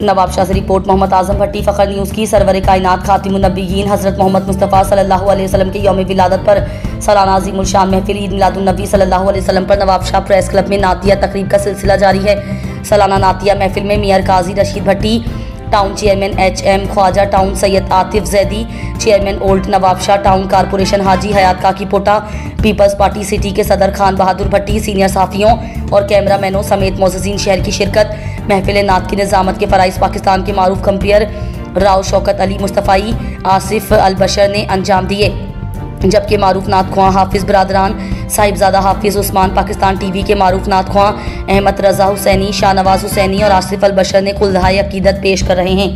नवाब शाह से रिपोर्ट। मोहम्मद आजम भट्टी, फ़खर न्यूज़ की। सरवर कायनात खातिमुन नबीयीन हज़रत मोहम्मद मुस्तफ़ा सल्लल्लाहु अलैहि वसल्लम के यौम विलादत पर सालाना अज़ीमुल शान महफिल ईद मिलादुन नबी सल्लल्लाहु अलैहि वसल्लम पर नवाब शाह प्रेस क्लब में नातिया तकरीब का सिलसिला जारी है। सालाना नातिया महफिल में Mian Qazi Rashid Bhatti, town chairman HM Khawaja, town Syed Atif Zaidi, chairman old Nawab Shah, town corporation Haji Hayat Kaki Pota, peoples party city के सदर खान बहादुर भट्टी, सीनियर साफ़ियों और कैमरामैनों समेत मोअज़्ज़िज़ीन शहर की शिरकत। महफिल नात की निज़ामत के फ़राइज़ पाकिस्तान के मारूफ कंपेयर राव शौकत अली मुस्तफ़ाई आसिफ अल बशर ने अंजाम दिए, जबकि मारूफ नात ख्वां हाफिज़ बरादरान साहिबजादा हाफिज़ उस्मान पाकिस्तान TV के मारूफ नात ख्वां अहमद रज़ा हुसैनी, शाहनवाज हुसैनी और आसिफ अल बशर ने कुलदहाए अकीदत पेश कर रहे हैं।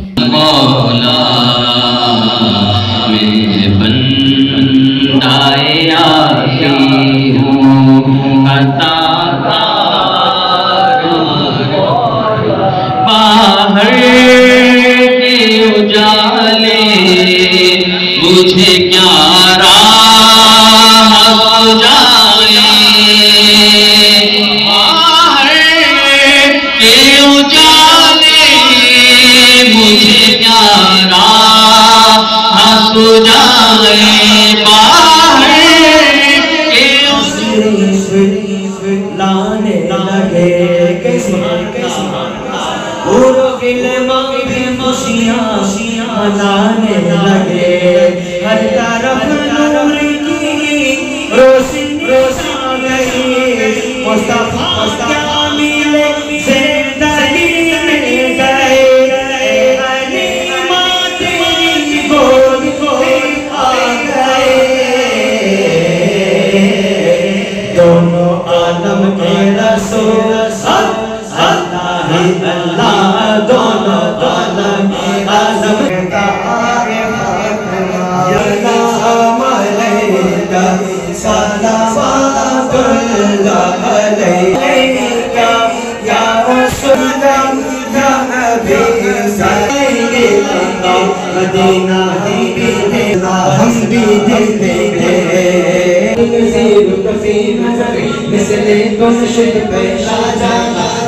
मुझे क्या राह सुझाए, बाहर के उजाले मुझे क्या राह सुझाए, बाहर के लाने लगे मनाने लगे, हर तरफ नूर की रोशनी छा गई, मुस्तफा क्या मिले जिंदगी में गए, हलीमा तेरी गोद में आ गए, दोनों आलम के रसूल अल्लाह ही अल्लाह, दोनों आलम के आज़म मदीना हम भी दिल देंगे, मिसले तुम शुद्ध पे राजा,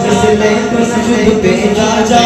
मिसले तुम शुद्ध पे राजा।